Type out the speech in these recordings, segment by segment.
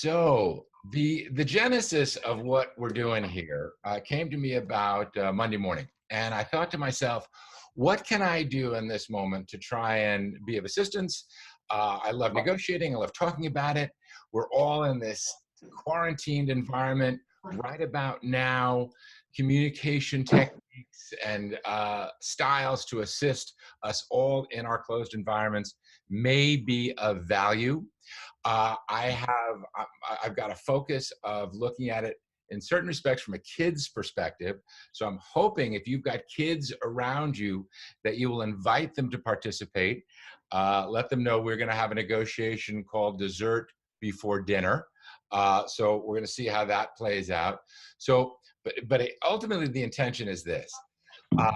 So the genesis of what we're doing here came to me about Monday morning, and I thought to myself, what can I do in this moment to try and be of assistance? I love negotiating. I love talking about it. We're all in this quarantined environment right about now. Communication techniques and styles to assist us all in our closed environments may be of value. I've got a focus of looking at it in certain respects from a kid's perspective. So I'm hoping if you've got kids around you that you will invite them to participate. Let them know we're going to have a negotiation called dessert before dinner. So we're going to see how that plays out. So, ultimately the intention is this. Um,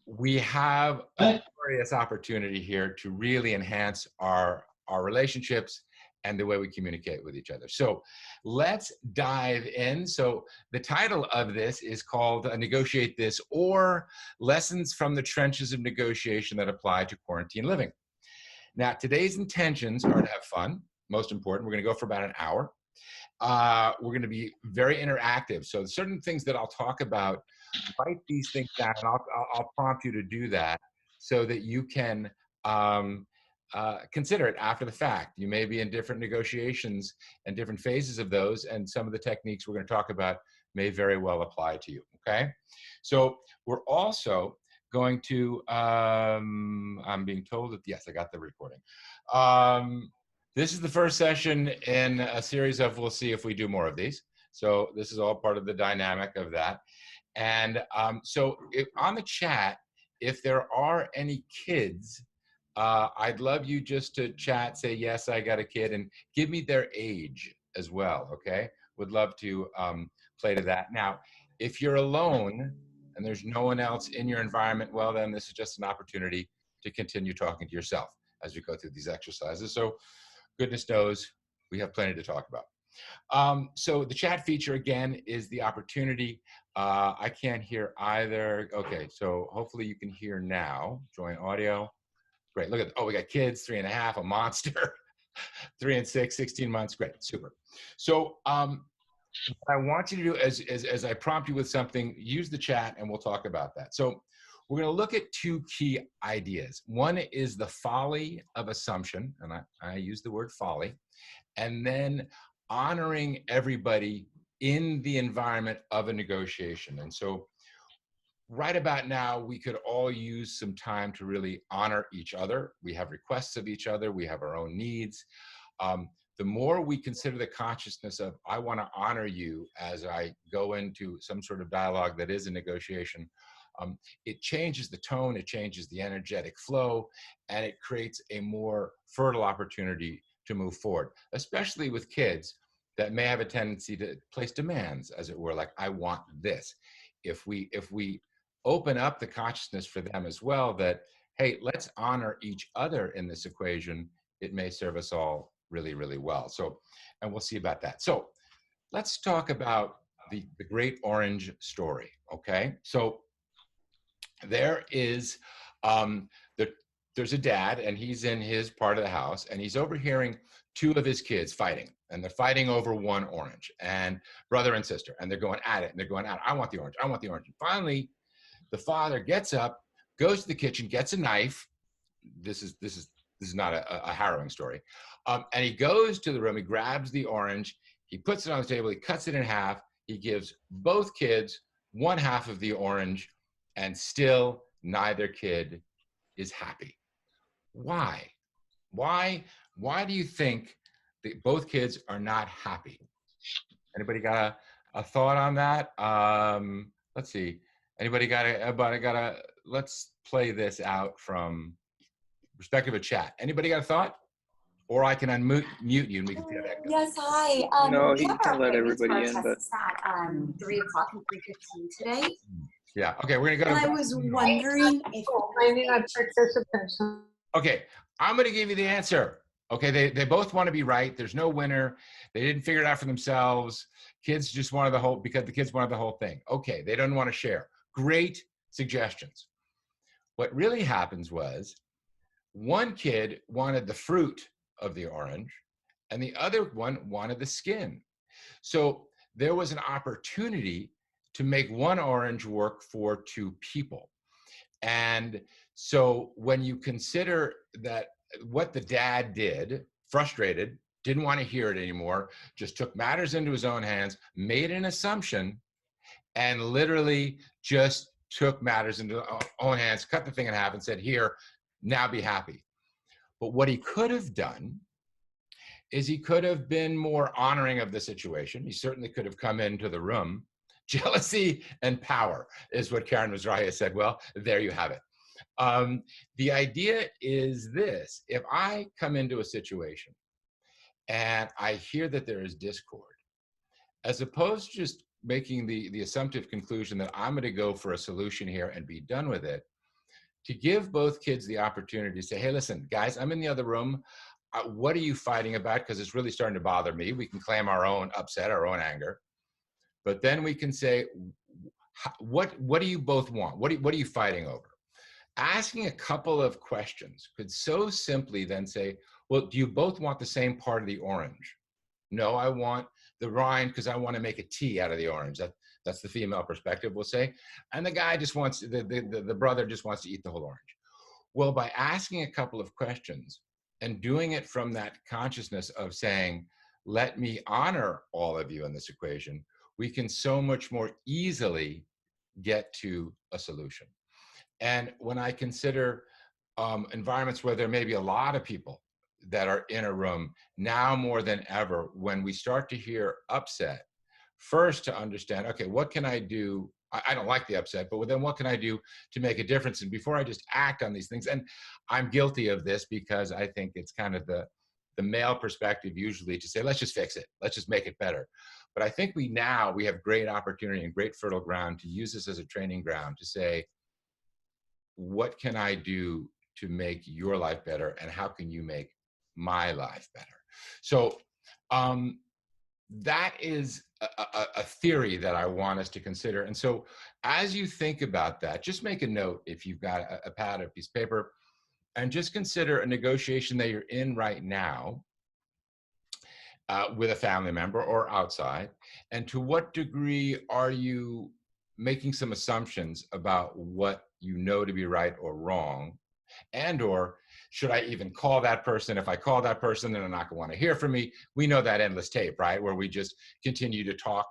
we have a glorious opportunity here to really enhance our relationships and the way we communicate with each other. So let's dive in. So the title of this is called Negotiate This, or Lessons from the Trenches of Negotiation That Apply to Quarantine Living. Now, today's intentions are to have fun. Most important, we're going to go for about an hour. We're going to be very interactive. So certain things that I'll talk about, write these things down, and I'll prompt you to do that so that you can consider it after the fact. You may be in different negotiations and different phases of those, and some of the techniques we're going to talk about may very well apply to you, okay? So we're also going to, I'm being told that, yes, I got the recording. This is the first session in a series of, we'll see if we do more of these. So this is all part of the dynamic of that. And on the chat, if there are any kids, I'd love you just to chat, say, yes, I got a kid, and give me their age as well, okay? Would love to play to that. Now, if you're alone and there's no one else in your environment, well, then this is just an opportunity to continue talking to yourself as we go through these exercises. So goodness knows we have plenty to talk about. So the chat feature, again, is the opportunity. I can't hear either. Okay, so hopefully you can hear now. Join audio. Great, look at, oh, we got kids, 3.5, a monster, 3 and 6, 16 months, great, super. So what I want you to do as I prompt you with something, use the chat and we'll talk about that. So we're gonna look at two key ideas. One is the folly of assumption, and I use the word folly, and then honoring everybody in the environment of a negotiation. And so right about now, we could all use some time to really honor each other. We have requests of each other. We have our own needs. The more we consider the consciousness of, I want to honor you as I go into some sort of dialogue that is a negotiation, it changes the tone, it changes the energetic flow, and it creates a more fertile opportunity to move forward, especially with kids that may have a tendency to place demands, as it were, like, I want this. If we open up the consciousness for them as well that, hey, let's honor each other in this equation, it may serve us all really, really well. So, and we'll see about that. So let's talk about the great orange story, okay? So there is, there's a dad, and he's in his part of the house, and he's overhearing two of his kids fighting, and they're fighting over one orange, and brother and sister, and they're going at it, and they're going at it. I want the orange, I want the orange. And finally, the father gets up, goes to the kitchen, gets a knife. This is not a harrowing story. And he goes to the room, he grabs the orange, he puts it on the table, he cuts it in half, he gives both kids one half of the orange, and still neither kid is happy. Why? Why do you think that both kids are not happy? Anybody got a thought on that? Let's see. Anybody got a, let's play this out from perspective of chat. Anybody got a thought? Or I can unmute you and we can see how that goes. Yes, hi. No, he one of can our let previous everybody in, protests is at 3 o'clock and 3:15 today. Yeah, okay, we're gonna go. And I was wondering if Finding a participant. Okay, I'm gonna give you the answer. Okay, they both want to be right. There's no winner. They didn't figure it out for themselves. Kids just wanted the whole, because the kids wanted the whole thing. Okay, they don't want to share. Great suggestions. What really happens was one kid wanted the fruit of the orange and the other one wanted the skin. So there was an opportunity to make one orange work for two people. And so when you consider that what the dad did, frustrated, didn't want to hear it anymore, just took matters into his own hands, made an assumption, and literally just took matters into his own hands, cut the thing in half and said, here, now be happy. But what he could have done is he could have been more honoring of the situation. He certainly could have come into the room. Jealousy and power is what Karen Mizrahi said. Well, there you have it. The idea is this: if I come into a situation and I hear that there is discord, as opposed to just making the assumptive conclusion that I'm going to go for a solution here and be done with it, to give both kids the opportunity to say, hey, listen, guys, I'm in the other room. What are you fighting about? Because it's really starting to bother me. We can claim our own upset, our own anger. But then we can say, what do you both want? What are you fighting over? Asking a couple of questions could so simply then say, well, do you both want the same part of the orange? No, I want the rind because I want to make a tea out of the orange. That's the female perspective, we'll say. And the guy just wants, the brother just wants to eat the whole orange. Well, by asking a couple of questions and doing it from that consciousness of saying, let me honor all of you in this equation, we can so much more easily get to a solution. And when I consider environments where there may be a lot of people that are in a room, now more than ever, when we start to hear upset, first to understand, okay, what can I do? I don't like the upset, but then what can I do to make a difference? And before I just act on these things, and I'm guilty of this because I think it's kind of the male perspective usually to say, let's just fix it. Let's just make it better. But I think we have great opportunity and great fertile ground to use this as a training ground to say, what can I do to make your life better? And how can you make my life better? So that is a theory that I want us to consider. And so as you think about that, just make a note if you've got a pad or a piece of paper, and just consider a negotiation that you're in right now with a family member or outside. And to what degree are you making some assumptions about what you know to be right or wrong? And or should I even call that person? If I call that person, then they're not going to want to hear from me. We know that endless tape, right? Where we just continue to talk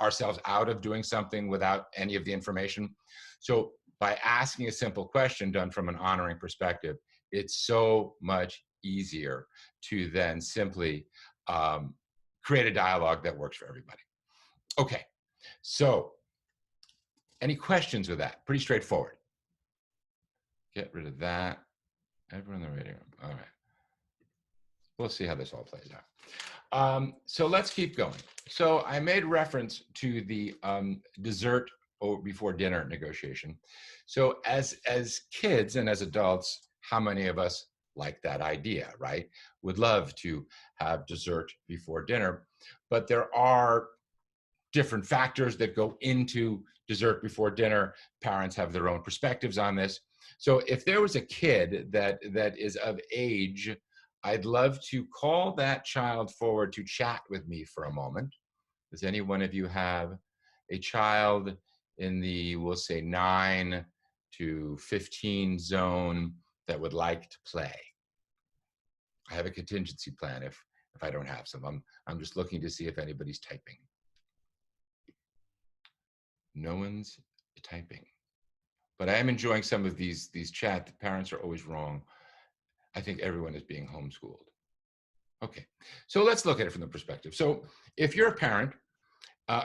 ourselves out of doing something without any of the information. So by asking a simple question done from an honoring perspective, it's so much easier to then simply create a dialogue that works for everybody. Okay, so any questions with that? Pretty straightforward. Get rid of that. Everyone in the reading room. All right. We'll see how this all plays out. So let's keep going. So I made reference to the dessert before dinner negotiation. So as kids and as adults, how many of us like that idea, right? Would love to have dessert before dinner, but there are different factors that go into dessert before dinner. Parents have their own perspectives on this. So if there was a kid that is of age, I'd love to call that child forward to chat with me for a moment. Does any one of you have a child in the, we'll say 9 to 15 zone that would like to play? I have a contingency plan if I don't have some. I'm just looking to see if anybody's typing. No one's typing. But I am enjoying some of these chat. The parents are always wrong. I think everyone is being homeschooled. Okay, so let's look at it from the perspective. So if you're a parent,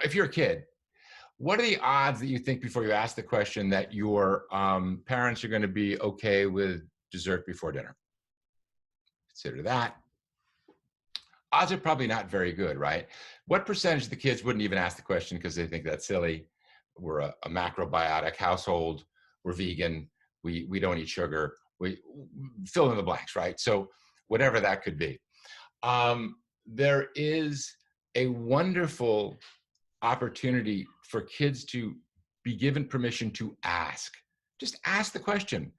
if you're a kid, what are the odds that you think before you ask the question that your parents are going to be okay with dessert before dinner? Consider that. Odds are probably not very good, right? What percentage of the kids wouldn't even ask the question because they think that's silly? We're a macrobiotic household. We're vegan. We don't eat sugar. We fill in the blanks, right? So whatever that could be. There is a wonderful opportunity for kids to be given permission to ask. Just ask the question.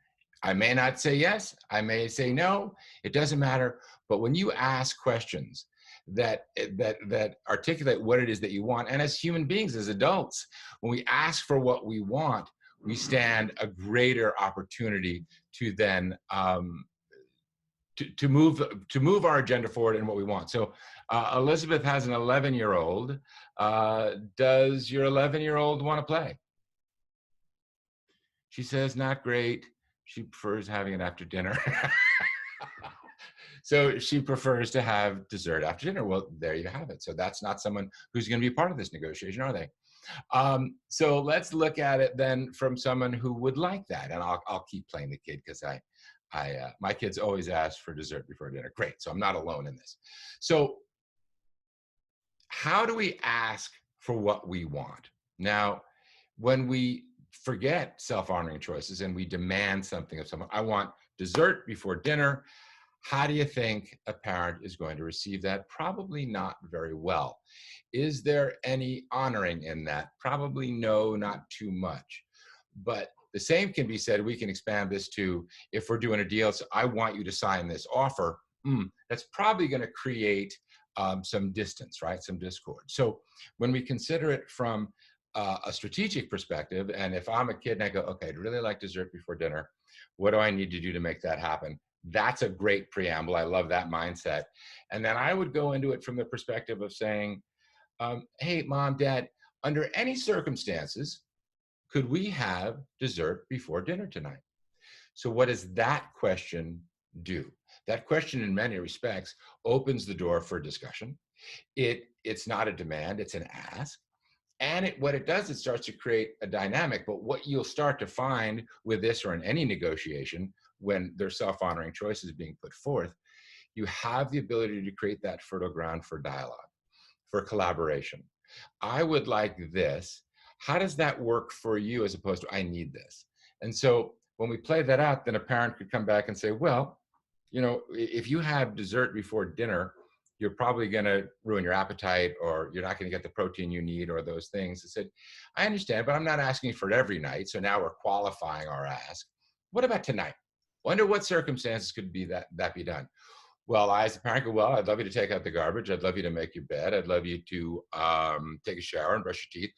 I may not say yes, I may say no, it doesn't matter. But when you ask questions that articulate what it is that you want, and as human beings, as adults, when we ask for what we want, we stand a greater opportunity to then to move our agenda forward and what we want. So Elizabeth has an 11-year-old. Does your 11-year-old want to play? She says, not great. She prefers having it after dinner. So she prefers to have dessert after dinner. Well, there you have it. So that's not someone who's going to be part of this negotiation, are they? So let's look at it then from someone who would like that. And I'll keep playing the kid because my kids always ask for dessert before dinner. Great. So I'm not alone in this. So how do we ask for what we want? Now, when we forget self-honoring choices and we demand something of someone, I want dessert before dinner. How do you think a parent is going to receive that? Probably not very well. Is there any honoring in that? Probably no, not too much. But the same can be said, we can expand this to, if we're doing a deal, so I want you to sign this offer, that's probably going to create some distance, right? Some discord. So when we consider it from a strategic perspective, and if I'm a kid and I go, okay, I'd really like dessert before dinner, what do I need to do to make that happen? That's a great preamble. I love that mindset. And then I would go into it from the perspective of saying, hey, mom, dad, under any circumstances, could we have dessert before dinner tonight? So what does that question do? That question, in many respects, opens the door for discussion. It's not a demand, it's an ask. And what it does, it starts to create a dynamic. But what you'll start to find with this or in any negotiation, when there's self-honoring choices being put forth, you have the ability to create that fertile ground for dialogue, for collaboration. I would like this. How does that work for you, as opposed to I need this? And so when we play that out, then a parent could come back and say, well, you know, if you have dessert before dinner, you're probably going to ruin your appetite, or you're not going to get the protein you need, or those things. I said, I understand, but I'm not asking for it every night. So now we're qualifying our ask. What about tonight? Under what circumstances could be that be done? Well, I, as a parent, go, well, I'd love you to take out the garbage. I'd love you to make your bed. I'd love you to take a shower and brush your teeth.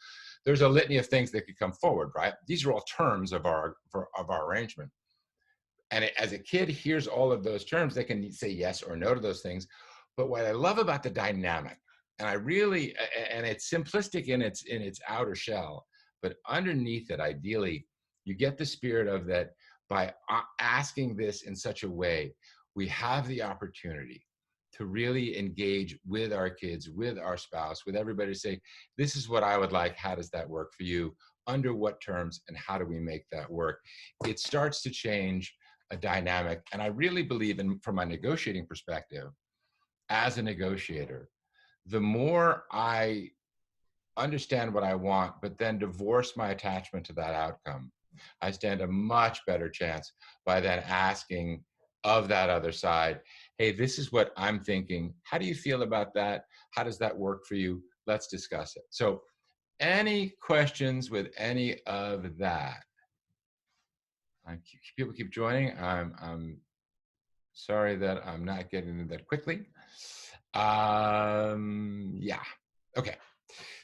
There's a litany of things that could come forward, right? These are all terms of our arrangement. And as a kid hears all of those terms, they can say yes or no to those things. But what I love about the dynamic, and it's simplistic in its outer shell, but underneath it, ideally, you get the spirit of that by asking this in such a way, we have the opportunity to really engage with our kids, with our spouse, with everybody, to say, this is what I would like. How does that work for you? Under what terms, and how do we make that work? It starts to change a dynamic. And I really believe from a negotiating perspective, as a negotiator, the more I understand what I want, but then divorce my attachment to that outcome, I stand a much better chance by then asking of that other side, hey, this is what I'm thinking. How do you feel about that? How does that work for you? Let's discuss it. So any questions with any of that? People keep joining. I'm sorry that I'm not getting into that quickly. Yeah. Okay.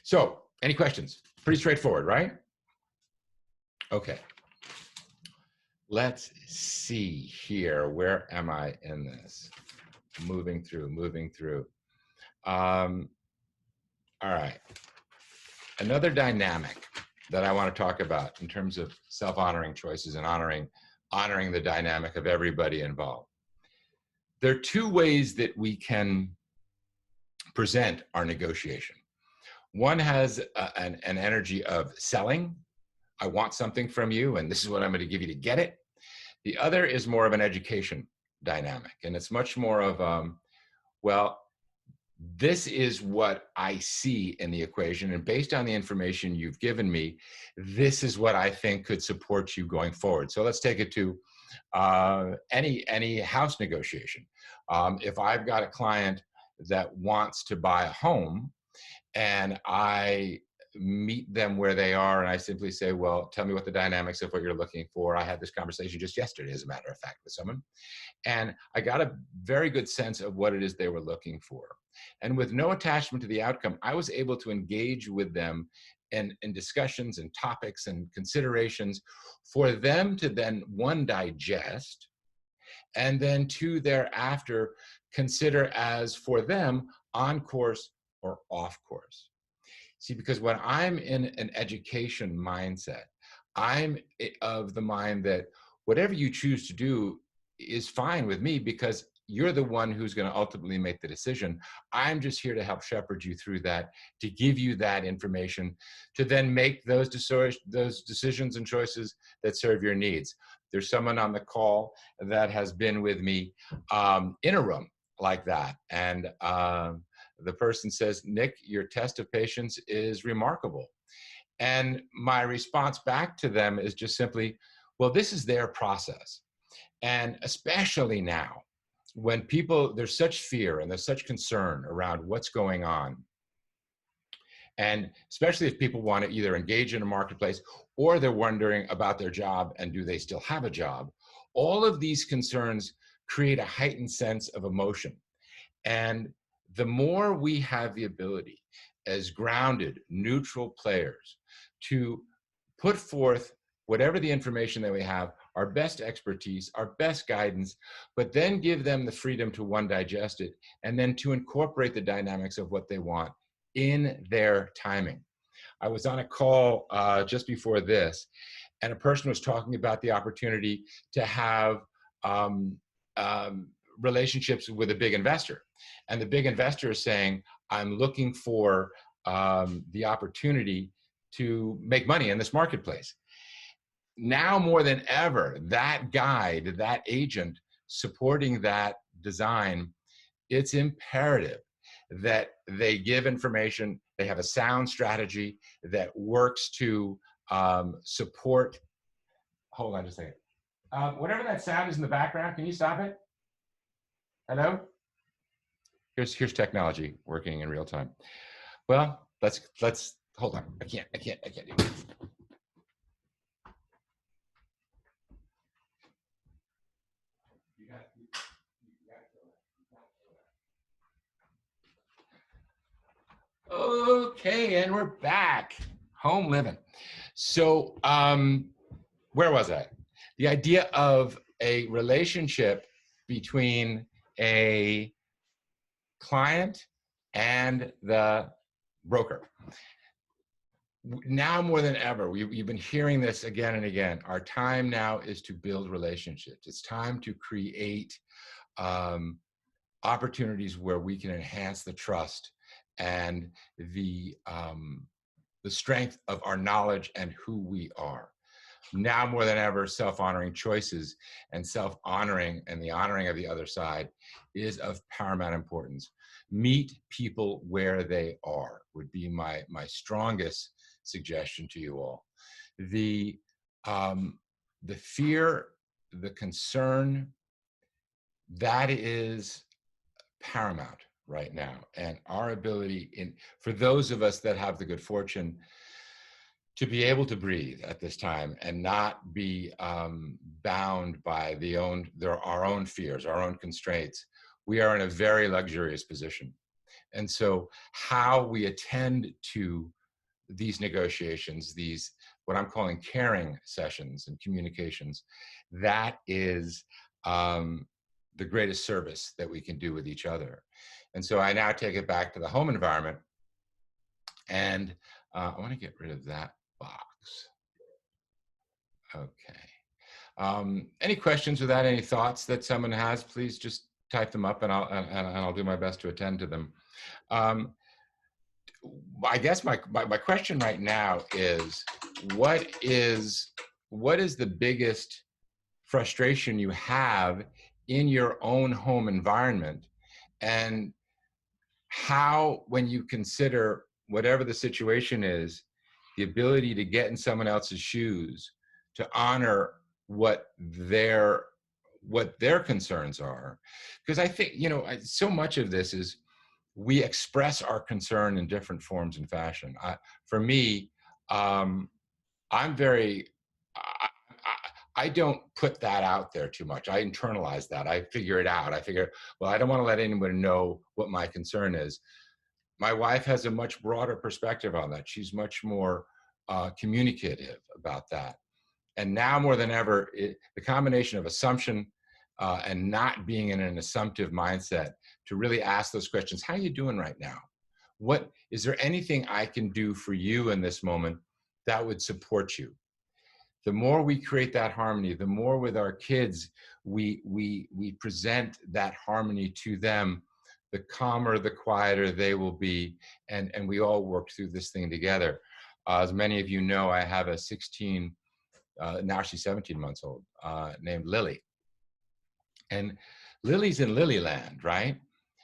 So any questions? Pretty straightforward, right? Okay. Let's see here. Where am I in this? Moving through. All right. Another dynamic that I want to talk about in terms of self-honoring choices and honoring the dynamic of everybody involved. There are two ways that we can present our negotiation. One has an energy of selling. I want something from you, and this is what I'm going to give you to get it. The other is more of an education dynamic, and it's much more of, well, this is what I see in the equation, and based on the information you've given me, this is what I think could support you going forward. So let's take it to any house negotiation. If I've got a client that wants to buy a home, and I meet them where they are, and I simply say, well, tell me what the dynamics of what you're looking for. I had this conversation just yesterday, as a matter of fact, with someone, and I got a very good sense of what it is they were looking for. And with no attachment to the outcome, I was able to engage with them in discussions and topics and considerations for them to then, one, digest, and then two, thereafter, consider as for them on course or off course. See, because when I'm in an education mindset, I'm of the mind that whatever you choose to do is fine with me, because you're the one who's going to ultimately make the decision. I'm just here to help shepherd you through that, to give you that information, to then make those decisions and choices that serve your needs. There's someone on the call that has been with me in a room like that. And the person says, Nick, your test of patience is remarkable. And my response back to them is just simply, well, this is their process. And especially now, when people, there's such fear and there's such concern around what's going on. And especially if people want to either engage in a marketplace or they're wondering about their job and do they still have a job, all of these concerns create a heightened sense of emotion. And the more we have the ability as grounded, neutral players to put forth whatever the information that we have, our best expertise, our best guidance, but then give them the freedom to, one, digest it, and then to incorporate the dynamics of what they want in their timing. I was on a call just before this, and a person was talking about the opportunity to have relationships with a big investor. And the big investor is saying, I'm looking for the opportunity to make money in this marketplace. Now more than ever, that guide, that agent supporting that design, it's imperative that they give information, they have a sound strategy that works to support. Hold on just a second. Whatever that sound is in the background, can you stop it? Hello? Here's technology working in real time. Well, let's hold on. I can't do it. Okay, and we're back. Home living. So where was I? The idea of a relationship between a client and the broker. Now more than ever, you've been hearing this again and again. Our time now is to build relationships. It's time to create opportunities where we can enhance the trust and the strength of our knowledge and who we are. Now more than ever, self-honoring choices and self-honoring and the honoring of the other side is of paramount importance. Meet people where they are would be my strongest suggestion to you all. The fear, the concern, that is paramount right now. And our ability, for those of us that have the good fortune to be able to breathe at this time and not be bound by our own fears, our own constraints, we are in a very luxurious position. And so how we attend to these negotiations, these what I'm calling caring sessions and communications, that is the greatest service that we can do with each other. And so I now take it back to the home environment, and I want to get rid of that box. Okay. Any questions with that? Any thoughts that someone has? Please just type them up, and I'll do my best to attend to them. I guess my question right now is, what is the biggest frustration you have in your own home environment, and how, when you consider whatever the situation is, the ability to get in someone else's shoes, to honor what their concerns are. Because I think, so much of this is we express our concern in different forms and fashion. For me, I'm very, I, I don't put that out there too much. I internalize that. I figure it out. I figure, well, I don't want to let anyone know what my concern is. My wife has a much broader perspective on that. She's much more communicative about that. And now more than ever, the combination of assumption and not being in an assumptive mindset to really ask those questions. How are you doing right now? What is there anything I can do for you in this moment that would support you? The more we create that harmony, the more with our kids we present that harmony to them, the calmer, the quieter they will be, and we all work through this thing together. As many of you know, I have a 16, now she's 17 months old, named Lily. And Lily's in Lilyland, right?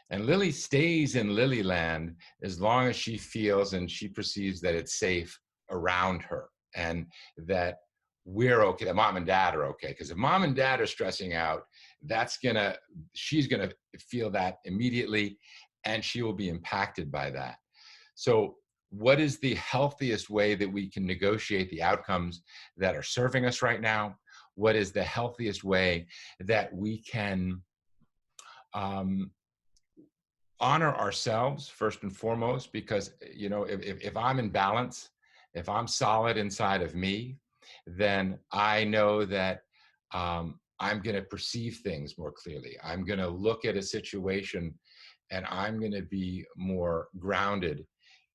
And Lily stays in Lilyland as long as she feels and she perceives that it's safe around her and that we're okay, that mom and dad are okay. Because if mom and dad are stressing out, she's gonna feel that immediately and she will be impacted by that. So what is the healthiest way that we can negotiate the outcomes that are serving us right now? What is the healthiest way that we can um, honor ourselves first and foremost? Because, you know, if I'm in balance, if I'm solid inside of me, then I know that I'm going to perceive things more clearly. I'm going to look at a situation and I'm going to be more grounded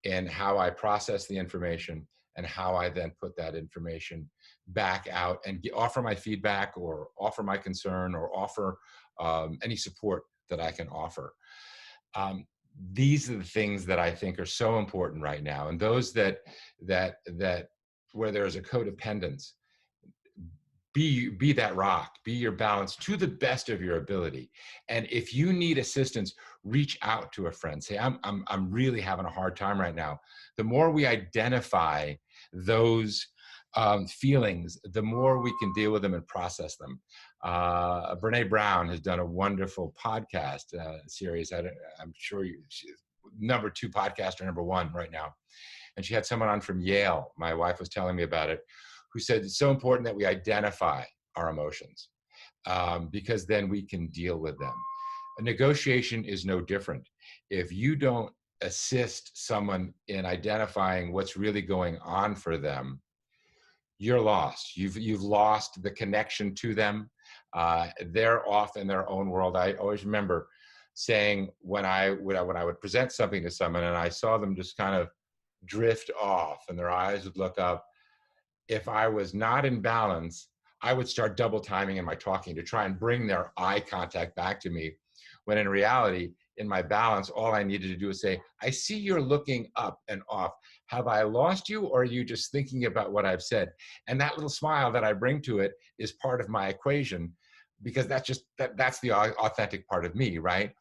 in how I process the information and how I then put that information back out and offer my feedback or offer my concern or offer any support that I can offer. Um, these are the things that I think are so important right now, and those that where there is a codependence, be that rock, be your balance to the best of your ability. And if you need assistance, reach out to a friend. Say, I'm really having a hard time right now. The more we identify those feelings, the more we can deal with them and process them. Brene Brown has done a wonderful podcast series. I'm sure she's #2 podcaster, #1 right now. And she had someone on from Yale. My wife was telling me about it, who said it's so important that we identify our emotions because then we can deal with them. A negotiation is no different. If you don't assist someone in identifying what's really going on for them, you're lost. You've lost the connection to them. They're off in their own world. I always remember saying when I would present something to someone and I saw them just kind of drift off and their eyes would look up, if I was not in balance, I would start double timing in my talking to try and bring their eye contact back to me. When in reality, in my balance, all I needed to do is say, I see you're looking up and off. Have I lost you, or are you just thinking about what I've said? And that little smile that I bring to it is part of my equation, because that's the authentic part of me, right?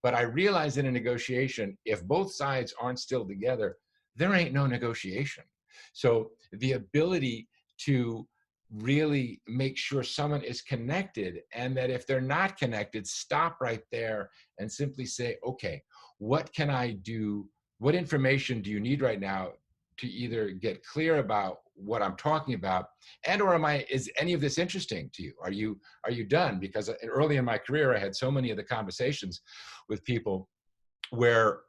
But I realize in a negotiation, if both sides aren't still together, there ain't no negotiation. So the ability to really make sure someone is connected, and that if they're not connected, stop right there and simply say, okay, what can I do? What information do you need right now to either get clear about what I'm talking about, and or is any of this interesting to you? Are you done? Because early in my career, I had so many of the conversations with people where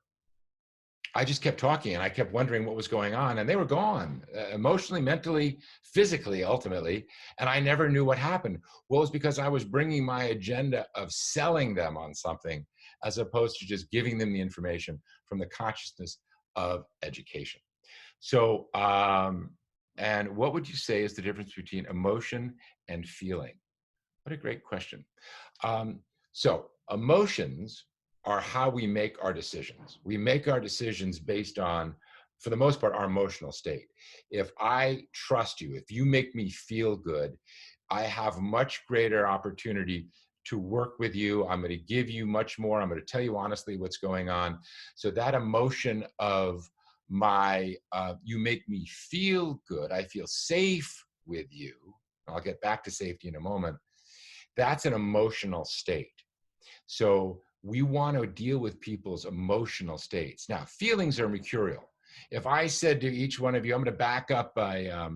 I just kept talking and I kept wondering what was going on, and they were gone, emotionally, mentally, physically, ultimately. And I never knew what happened. Well, it was because I was bringing my agenda of selling them on something as opposed to just giving them the information from the consciousness of education. So, and what would you say is the difference between emotion and feeling? What a great question. So emotions are how we make our decisions. We make our decisions based on, for the most part, our emotional state. If I trust you, if you make me feel good, I have much greater opportunity to work with you. I'm going to give you much more. I'm going to tell you honestly what's going on. So that emotion of you make me feel good, I feel safe with you. I'll get back to safety in a moment. That's an emotional state. So we want to deal with people's emotional states. Now, feelings are mercurial. If I said to each one of you, I'm going to back up a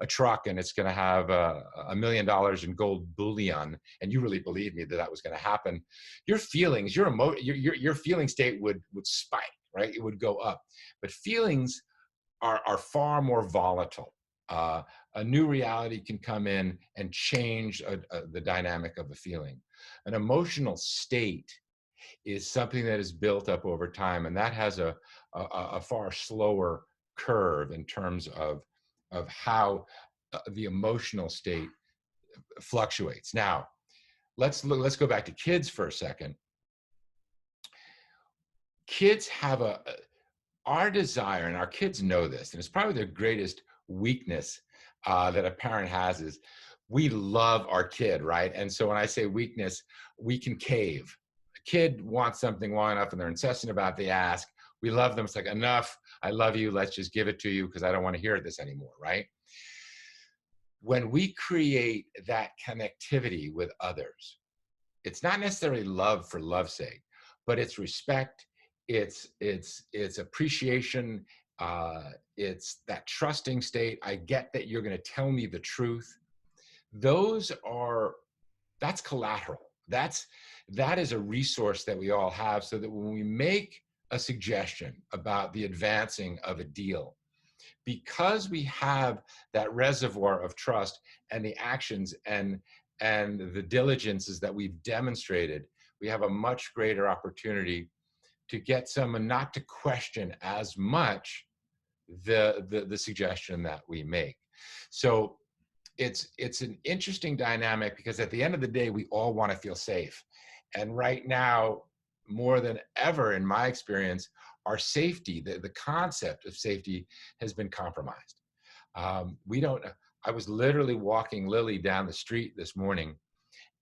truck and it's going to have $1 million in gold bullion, and you really believe me that that was going to happen, your feelings, your feeling state would spike, right? It would go up. But feelings are far more volatile. A new reality can come in and change the dynamic of a feeling. An emotional state is something that is built up over time, and that has a far slower curve in terms of how the emotional state fluctuates. Now, let's go back to kids for a second. Kids have our desire, and our kids know this, and it's probably their greatest weakness that a parent has, is we love our kid, right? And so when I say weakness, we can cave. A kid wants something long enough and they're incessant about it, they ask. We love them. It's like, enough, I love you, let's just give it to you because I don't want to hear this anymore, right? When we create that connectivity with others, it's not necessarily love for love's sake, but it's respect, it's appreciation, it's that trusting state. I get that you're going to tell me the truth. That's collateral. That is a resource that we all have, so that when we make a suggestion about the advancing of a deal, because we have that reservoir of trust and the actions and the diligences that we've demonstrated, we have a much greater opportunity to get someone not to question as much the suggestion that we make. So it's an interesting dynamic, because at the end of the day, we all want to feel safe. And right now, more than ever, in my experience, our safety, the concept of safety, has been compromised. I was literally walking Lily down the street this morning,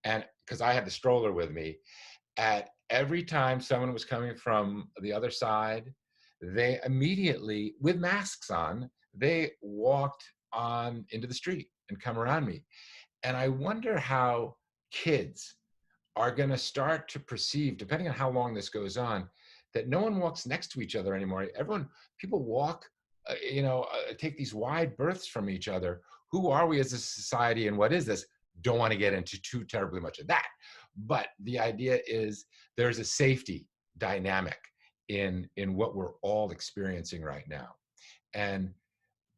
and because I had the stroller with me, at every time someone was coming from the other side, they immediately, with masks on, they walked on into the street and come around me. And I wonder how kids are going to start to perceive, depending on how long this goes on, that no one walks next to each other anymore. People walk, take these wide berths from each other. Who are we as a society, and what is this? Don't want to get into too terribly much of that. But the idea is there's a safety dynamic in what we're all experiencing right now. And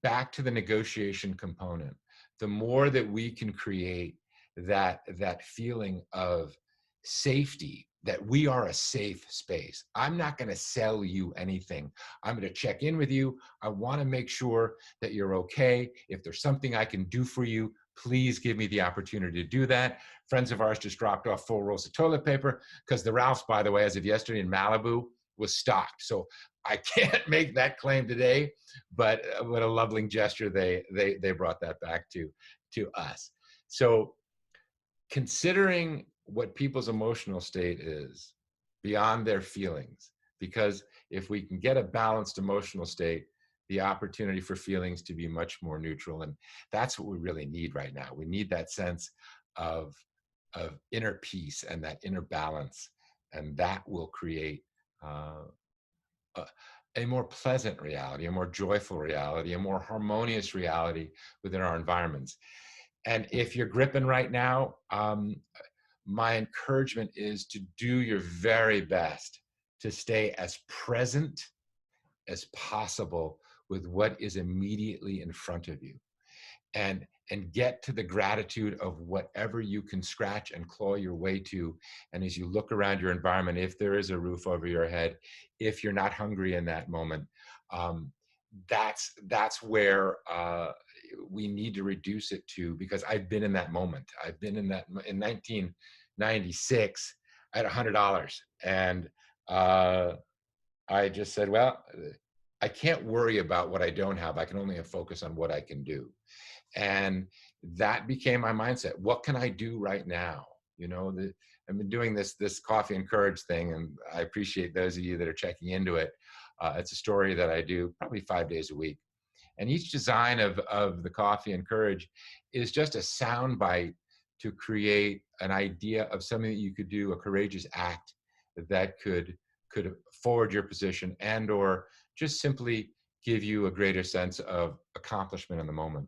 back to the negotiation component, the more that we can create that feeling of safety, that we are a safe space. I'm not going to sell you anything. I'm going to check in with you. I want to make sure that you're okay. If there's something I can do for you, please give me the opportunity to do that. Friends of ours just dropped off 4 rolls of toilet paper, because the Ralphs, by the way, as of yesterday in Malibu, was stocked. So I can't make that claim today, but what a lovely gesture they brought that back to us. So considering what people's emotional state is beyond their feelings, because if we can get a balanced emotional state, the opportunity for feelings to be much more neutral. And that's what we really need right now. We need that sense of inner peace and that inner balance, and that will create a more pleasant reality, a more joyful reality, a more harmonious reality within our environments. And if you're gripping right now, my encouragement is to do your very best to stay as present as possible with what is immediately in front of you, and get to the gratitude of whatever you can scratch and claw your way to. And as you look around your environment, if there is a roof over your head, if you're not hungry in that moment, that's where we need to reduce it to, because I've been in that moment. I've been in that. In 1996, I had $100, and I just said, well, I can't worry about what I don't have. I can only focus on what I can do. And that became my mindset. What can I do right now? I've been doing this Coffee and Courage thing, and I appreciate those of you that are checking into it. It's a story that I do probably 5 days a week. And each design of the Coffee and Courage is just a sound bite to create an idea of something that you could do, a courageous act that could forward your position and or just simply give you a greater sense of accomplishment in the moment.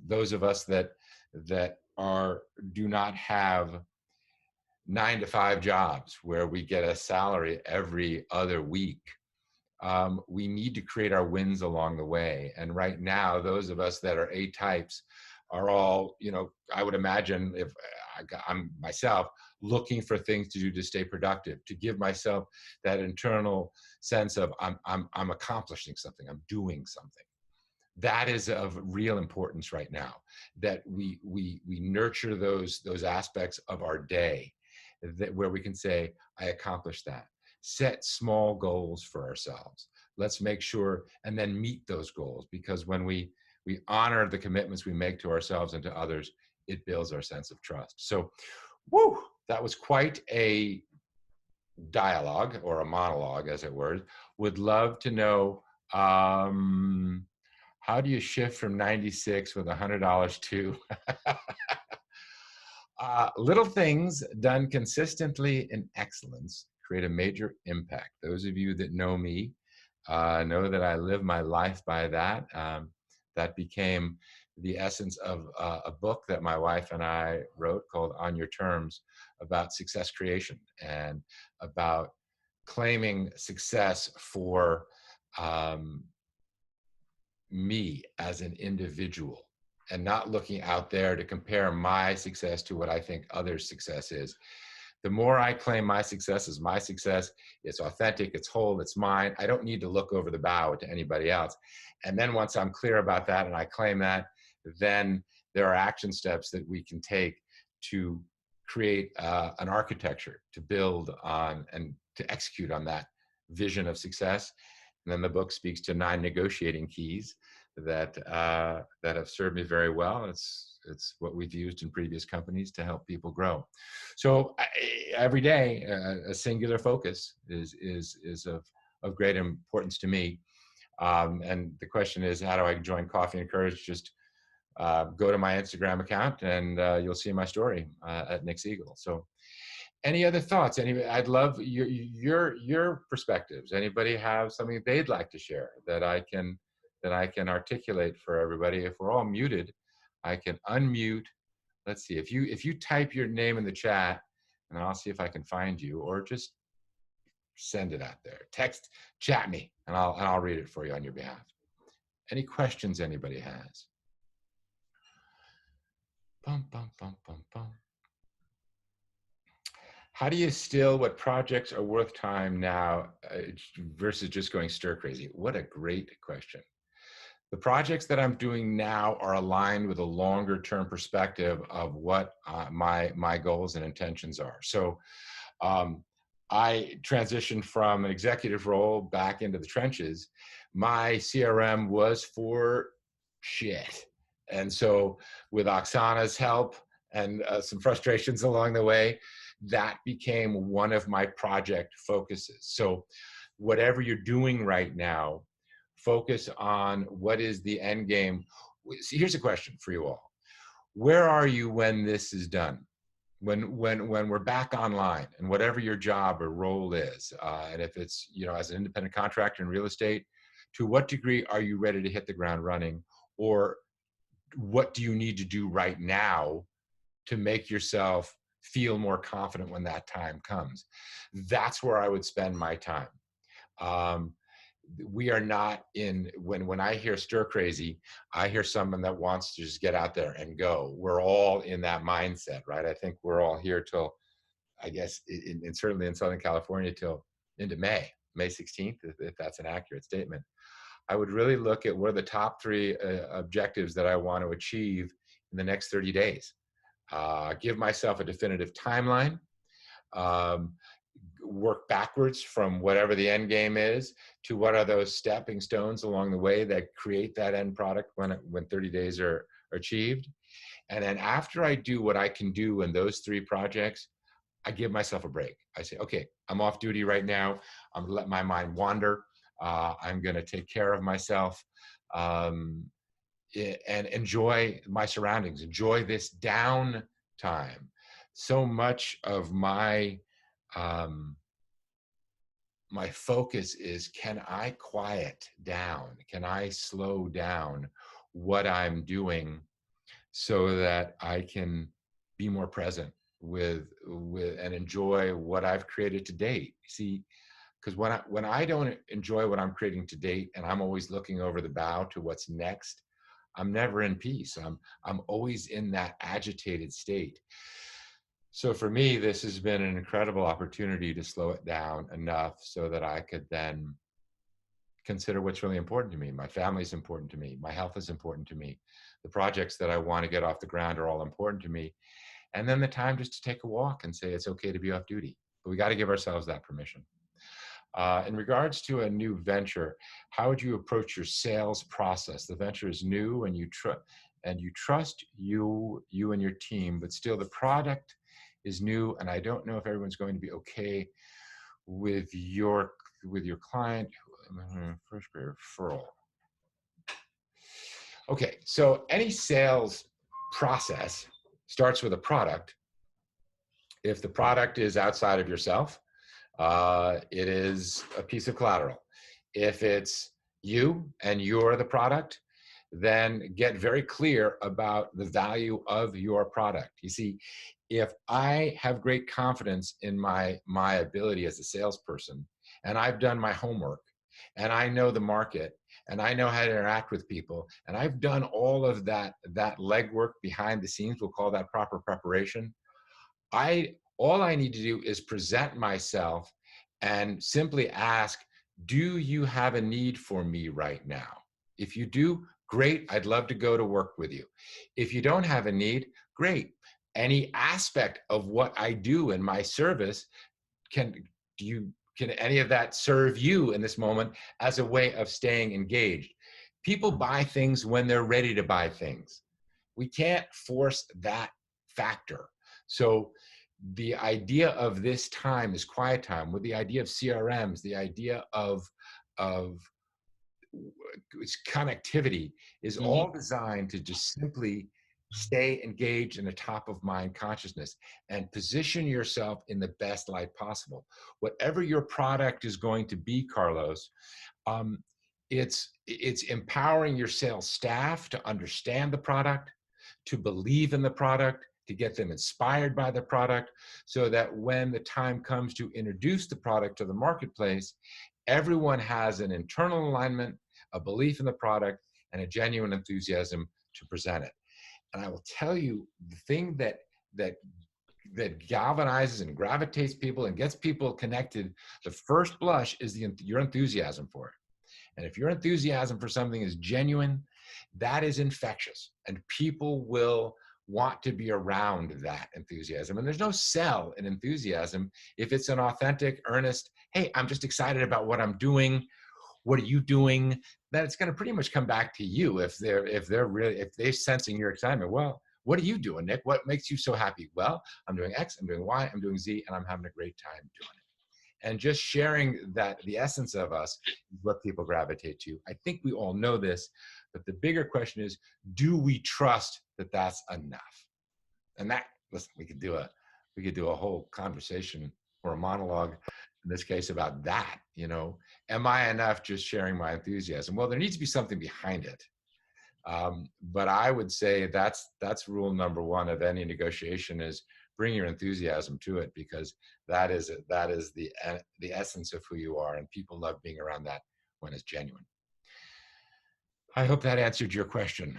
Those of us that do not have 9-to-5 jobs where we get a salary every other week, we need to create our wins along the way. And right now, those of us that are A types are all, I would imagine if I'm myself looking for things to do to stay productive, to give myself that internal sense of I'm accomplishing something, I'm doing something. That is of real importance right now, that we nurture those aspects of our day that where we can say, I accomplished that. Set small goals for ourselves. Let's make sure and then meet those goals, because when we honor the commitments we make to ourselves and to others, it builds our sense of trust. So, woo, that was quite a dialogue, or a monologue, as it were. Would love to know, how do you shift from 96 with $100 to little things done consistently in excellence create a major impact. Those of you that know me know that I live my life by that. That became the essence of a book that my wife and I wrote called On Your Terms, about success creation and about claiming success for me as an individual, and not looking out there to compare my success to what I think others' success is. The more I claim my success as my success, it's authentic, it's whole, it's mine. I don't need to look over the bow to anybody else. And then once I'm clear about that and I claim that, then there are action steps that we can take to create an architecture to build on and to execute on that vision of success. And then the book speaks to 9 negotiating keys that have served me very well. It's what we've used in previous companies to help people grow. So every day, a singular focus is of great importance to me. And the question is, how do I join Coffee and Courage? Just go to my Instagram account and you'll see my story at Nick Segal. So any other thoughts? I'd love your perspectives. Anybody have something they'd like to share that I can articulate for everybody? If we're all muted, I can unmute. Let's see, if you type your name in the chat, and I'll see if I can find you, or just send it out there. Text, chat me, and I'll read it for you on your behalf. Any questions anybody has? Bum, bum, bum, bum, bum. How do you still what projects are worth time now versus just going stir crazy? What a great question. The projects that I'm doing now are aligned with a longer term perspective of what my goals and intentions are. So I transitioned from an executive role back into the trenches. My CRM was for shit. And so with Oksana's help and some frustrations along the way, that became one of my project focuses. So whatever you're doing right now, focus on what is the end game. See, here's a question for you all. Where are you when this is done? When we're back online, and whatever your job or role is, and if it's, as an independent contractor in real estate, to what degree are you ready to hit the ground running? Or what do you need to do right now to make yourself feel more confident when that time comes? That's where I would spend my time. We are not in, when I hear stir crazy, I hear someone that wants to just get out there and go. We're all in that mindset, right? I think we're all here till, I guess, certainly in Southern California, till into May 16th, if that's an accurate statement. I would really look at what are the top 3 objectives that I want to achieve in the next 30 days. Give myself a definitive timeline. Work backwards from whatever the end game is to what are those stepping stones along the way that create that end product when 30 days are achieved. And then after I do what I can do in those 3 projects, I give myself a break. I say, okay, I'm off duty right now. I'm gonna let my mind wander. I'm gonna take care of myself and enjoy my surroundings, enjoy this down time. So much of my my focus is, can I quiet down? Can I slow down what I'm doing so that I can be more present with and enjoy what I've created to date? See, because when I don't enjoy what I'm creating to date, and I'm always looking over the bow to what's next, I'm never in peace. I'm always in that agitated state. So for me, this has been an incredible opportunity to slow it down enough so that I could then consider what's really important to me. My family is important to me. My health is important to me. The projects that I want to get off the ground are all important to me. And then the time just to take a walk and say it's okay to be off duty. But we got to give ourselves that permission. In regards to a new venture, how would you approach your sales process? The venture is new, and you trust you and your team, but still the product is new, and I don't know if everyone's going to be okay with your client. First referral. Okay, so any sales process starts with a product. If the product is outside of yourself, it is a piece of collateral. If it's you and you're the product, then get very clear about the value of your product. You see, if I have great confidence in my ability as a salesperson, and I've done my homework, and I know the market, and I know how to interact with people, and I've done all of that legwork behind the scenes, we'll call that proper preparation. All I need to do is present myself and simply ask, do you have a need for me right now? If you do, great, I'd love to go to work with you. If you don't have a need, great. Any aspect of what I do in my service, can any of that serve you in this moment as a way of staying engaged? People buy things when they're ready to buy things. We can't force that factor. So the idea of this time is quiet time, with the idea of CRMs, the idea of connectivity is all designed to just simply stay engaged in a top of mind consciousness and position yourself in the best light possible. Whatever your product is going to be, Carlos, it's empowering your sales staff to understand the product, to believe in the product, to get them inspired by the product, so that when the time comes to introduce the product to the marketplace, everyone has an internal alignment, a belief in the product, and a genuine enthusiasm to present it. And I will tell you, the thing that galvanizes and gravitates people and gets people connected, the first blush is your enthusiasm for it. And if your enthusiasm for something is genuine, that is infectious, and people will want to be around that enthusiasm. And there's no sell in enthusiasm if it's an authentic, earnest, hey, I'm just excited about what I'm doing. What are you doing? Then it's going to pretty much come back to you if they're sensing your excitement. Well, what are you doing, Nick? What makes you so happy? Well, I'm doing X, I'm doing Y, I'm doing Z, and I'm having a great time doing it. And just sharing that, the essence of us, is what people gravitate to. I think we all know this, but the bigger question is, do we trust that that's enough? And that, listen, we could do a whole conversation or a monologue in this case about that. Am I enough just sharing my enthusiasm? Well, there needs to be something behind it. But I would say that's rule number one of any negotiation, is bring your enthusiasm to it, because that is the essence of who you are, and people love being around that when it's genuine. I hope that answered your question.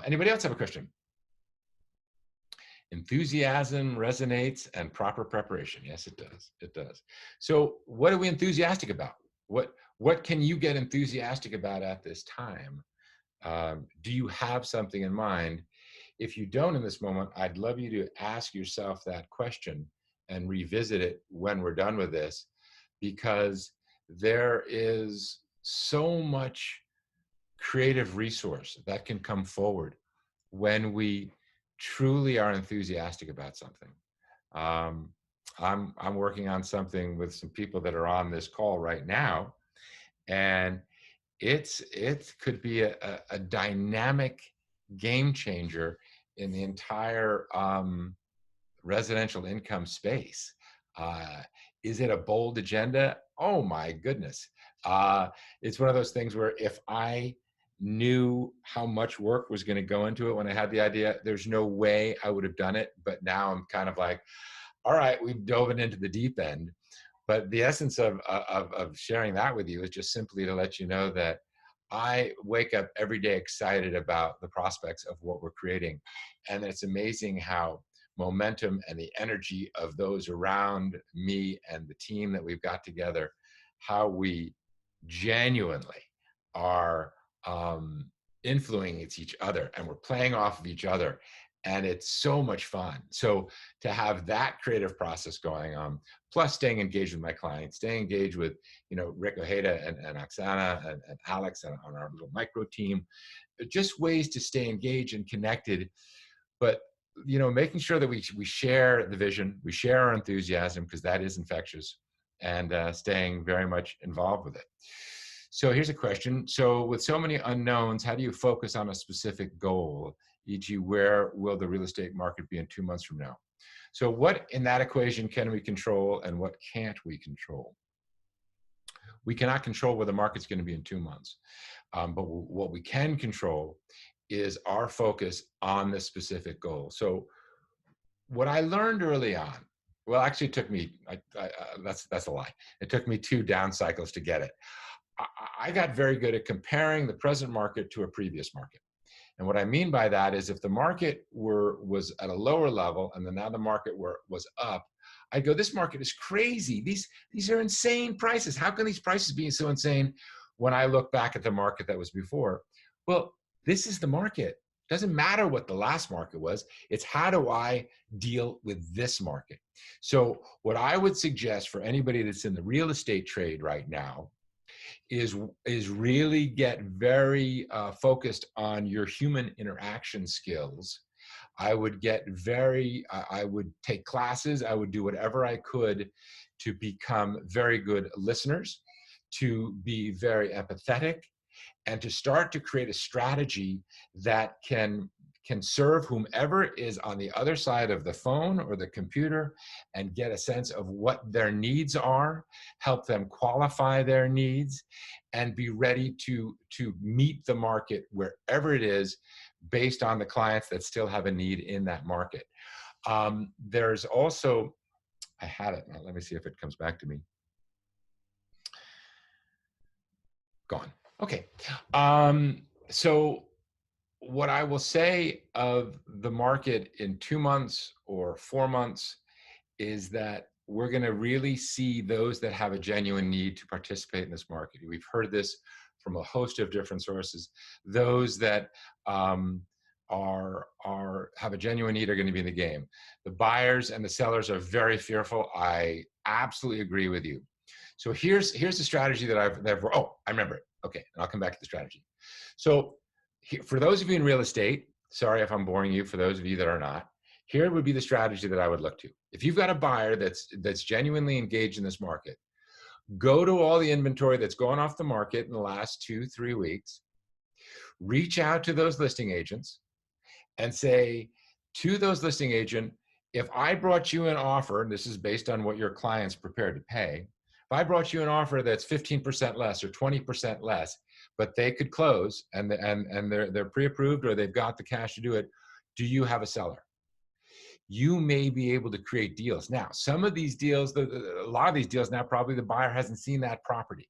Anybody else have a question? Enthusiasm resonates and proper preparation. Yes, it does. It does. So what are we enthusiastic about? What can you get enthusiastic about at this time? Do you have something in mind? If you don't in this moment, I'd love you to ask yourself that question and revisit it when we're done with this, because there is so much creative resource that can come forward when we truly are enthusiastic about something. I'm working on something with some people that are on this call right now, and it could be a dynamic game changer in the entire residential income space. Is it a bold agenda? Oh my goodness. Uh, it's one of those things where if I knew how much work was going to go into it when I had the idea, there's no way I would have done it. But now I'm kind of like, all right, we've dove into the deep end. But the essence of sharing that with you is just simply to let you know that I wake up every day excited about the prospects of what we're creating. And it's amazing how momentum and the energy of those around me and the team that we've got together, how we genuinely are influencing each other, and we're playing off of each other. And it's so much fun. So to have that creative process going on, plus staying engaged with my clients, staying engaged with, Rick Ojeda and Oksana and Alex and on our little micro team, just ways to stay engaged and connected. But making sure that we share the vision, we share our enthusiasm, because that is infectious, and staying very much involved with it. So here's a question. So with so many unknowns, how do you focus on a specific goal? E.g., where will the real estate market be in 2 months from now? So what in that equation can we control and what can't we control? We cannot control where the market's going to be in 2 months. But what we can control is our focus on this specific goal. So what I learned early on, well, actually it took me, that's a lie. It took me 2 down cycles to get it. I got very good at comparing the present market to a previous market. And what I mean by that is if the market was at a lower level and then now the market was up, I'd go, this market is crazy. These are insane prices. How can these prices be so insane when I look back at the market that was before? Well, this is the market. Doesn't matter what the last market was. It's how do I deal with this market? So what I would suggest for anybody that's in the real estate trade right now is really get very focused on your human interaction skills. I would I would take classes. I would do whatever I could to become very good listeners, to be very empathetic, and to start to create a strategy that can serve whomever is on the other side of the phone or the computer, and get a sense of what their needs are, help them qualify their needs, and be ready to meet the market wherever it is based on the clients that still have a need in that market. There's also, I had it, let me see if it comes back to me. Gone. Okay. So what I will say of the market in 2 months or 4 months is that we're going to really see those that have a genuine need to participate in this market. We've heard this from a host of different sources. Those that have a genuine need are going to be in the game. The buyers and the sellers are very fearful. I absolutely agree with you. So here's the strategy that I remember it. Okay, and I'll come back to the strategy. So for those of you in real estate, sorry if I'm boring you, for those of you that are not, here would be the strategy that I would look to. If you've got a buyer that's genuinely engaged in this market, go to all the inventory that's gone off the market in the last 2-3 weeks, reach out to those listing agents and say to those listing agent, if I brought you an offer, and this is based on what your client's prepared to pay, if I brought you an offer that's 15% less or 20% less, but they could close and they're pre-approved or they've got the cash to do it, do you have a seller? You may be able to create deals. Now, some of these deals, a lot of these deals now, probably the buyer hasn't seen that property.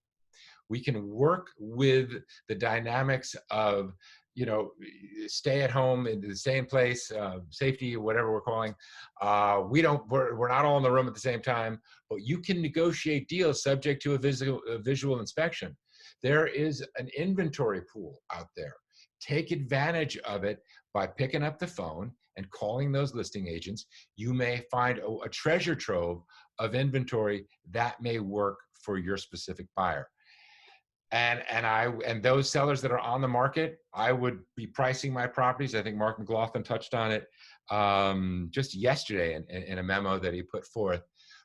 We can work with the dynamics of, stay at home, in the same place, safety, whatever we're calling. We're not all in the room at the same time, but you can negotiate deals subject to a visual inspection. There is an inventory pool out there. Take advantage of it by picking up the phone and calling those listing agents. You may find a treasure trove of inventory that may work for your specific buyer. And those sellers that are on the market, I would be pricing my properties. I think Mark McLaughlin touched on it just yesterday in a memo that he put forth.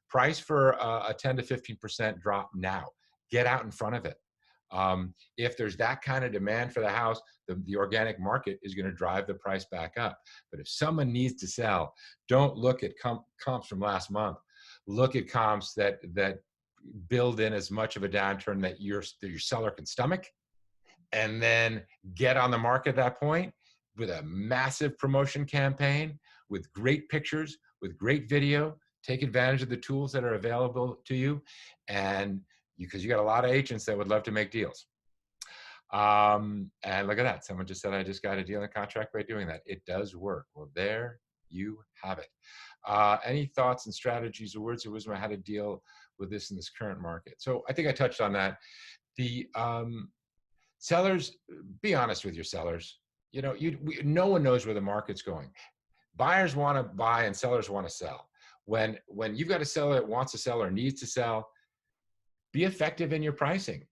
Price for a 10 to 15% drop now. Get out in front of it. If there's that kind of demand for the house, the organic market is going to drive the price back up. But if someone needs to sell, don't look at comps from last month. look at comps that build in as much of a downturn that your seller can stomach, and then get on the market at that point with a massive promotion campaign, with great pictures, with great video. Take advantage of the tools that are available to you, and because you got a lot of agents that would love to make deals. And look at that. Someone just said, I just got a deal in contract by doing that. It does work. Well, there you have it. Any thoughts and strategies or words of wisdom on how to deal with this in this current market? So I think I touched on that. The sellers, be honest with your sellers. You know, no one knows where the market's going. Buyers want to buy and sellers want to sell. When you've got a seller that wants to sell or needs to sell, be effective in your pricing.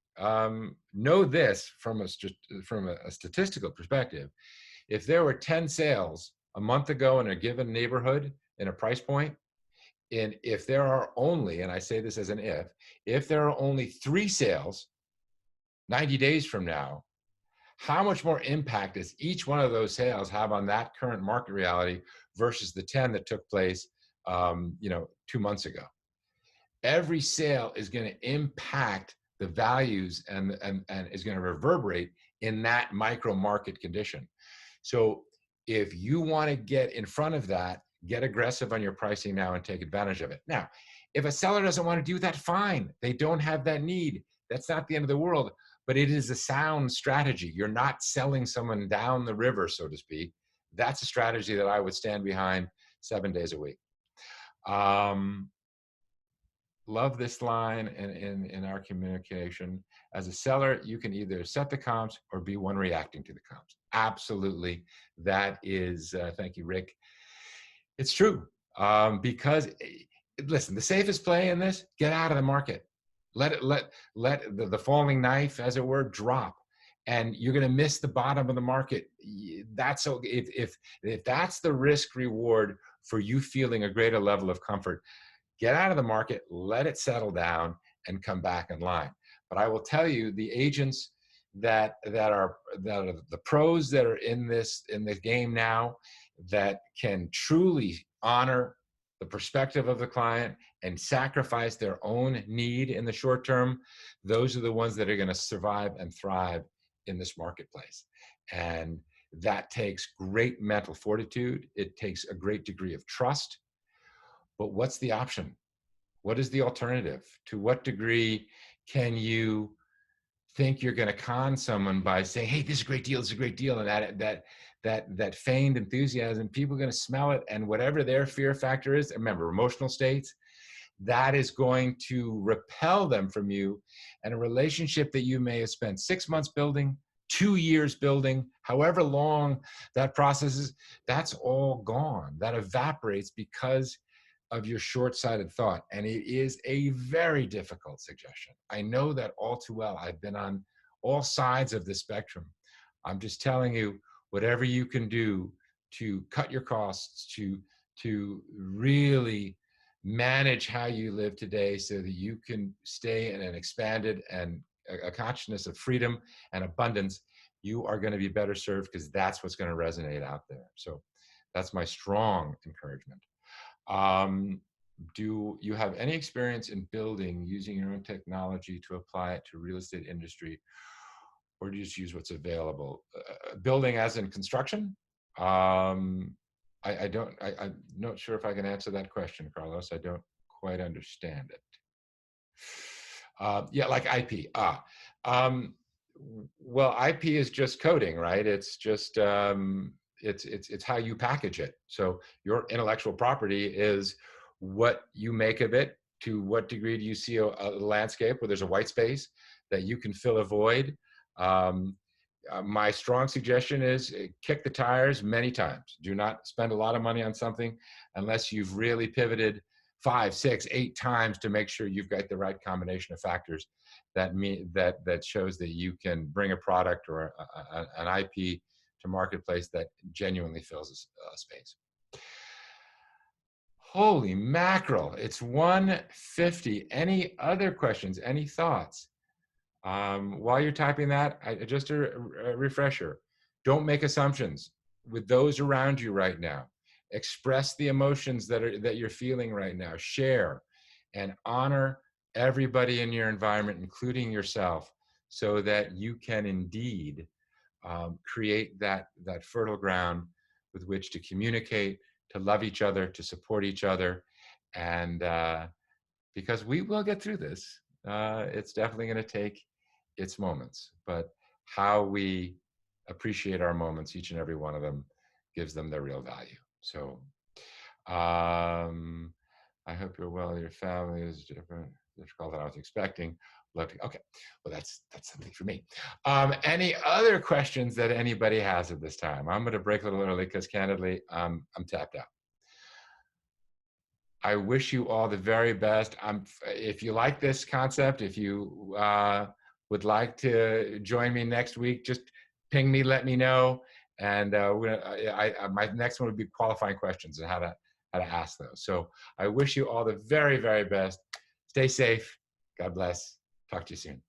Know this from a statistical perspective. If there were 10 sales a month ago in a given neighborhood in a price point, and if there are only, and I say this as an if there are only 3 sales 90 days from now, how much more impact does each one of those sales have on that current market reality versus the 10 that took place 2 months ago? Every sale is going to impact the values and is going to reverberate in that micro market condition. So if you want to get in front of that, get aggressive on your pricing now and take advantage of it. Now, if a seller doesn't want to do that, fine. They don't have that need. That's not the end of the world, but it is a sound strategy. You're not selling someone down the river, so to speak. That's a strategy that I would stand behind 7 days a week. Love this line in our communication. As a seller, you can either set the comps or be one reacting to the comps. Absolutely. That is, thank you, Rick. It's true. Because listen, the safest play in this, get out of the market. Let the falling knife, as it were, drop. And you're going to miss the bottom of the market. That's so. If that's the risk reward for you feeling a greater level of comfort, get out of the market, let it settle down, and come back in line. But I will tell you, the agents that are the pros that are in this game now, that can truly honor the perspective of the client and sacrifice their own need in the short term, those are the ones that are going to survive and thrive in this marketplace. And that takes great mental fortitude. It takes a great degree of trust. But what's the option? What is the alternative? To what degree can you think you're going to con someone by saying, hey, this is a great deal, this is a great deal, and that feigned enthusiasm, people are going to smell it, and whatever their fear factor is, remember, emotional states, that is going to repel them from you. And a relationship that you may have spent 6 months building, 2 years building, however long that process is, that's all gone. That evaporates because of your short-sighted thought. And it is a very difficult suggestion. I know that all too well. I've been on all sides of the spectrum. I'm just telling you, whatever you can do to cut your costs, to really manage how you live today so that you can stay in an expanded and a consciousness of freedom and abundance, you are going to be better served, because that's what's going to resonate out there. So that's my strong encouragement. Do you have any experience in building using your own technology to apply it to real estate industry, or do you just use what's available? Building as in construction? I'm not sure if I can answer that question, Carlos. I don't quite understand it. Yeah, like IP. Well, IP is just coding, right? It's just it's how you package it. So your intellectual property is what you make of it. To what degree do you see a landscape where there's a white space that you can fill a void? My strong suggestion is kick the tires many times. Do not spend a lot of money on something unless you've really pivoted 5, 6, 8 times to make sure you've got the right combination of factors that shows that you can bring a product or an IP to marketplace that genuinely fills a space. Holy mackerel, it's 1:50. Any other questions, any thoughts? While you're typing that, just a refresher, don't make assumptions with those around you right now. Express the emotions that you're feeling right now. Share. and honor everybody in your environment, including yourself, so that you can indeed create that fertile ground with which to communicate, to love each other, to support each other, and because we will get through this. It's definitely going to take its moments, but how we appreciate our moments, each and every one of them, gives them their real value. So I hope you're well. Your family is difficult than I was expecting. Okay, well that's something for me. Any other questions that anybody has at this time? I'm going to break a little early because candidly, I'm tapped out. I wish you all the very best. If you like this concept, if you would like to join me next week, just ping me, let me know. And my next one would be qualifying questions and how to ask those. So I wish you all the very, very best. Stay safe. God bless. Talk to you soon.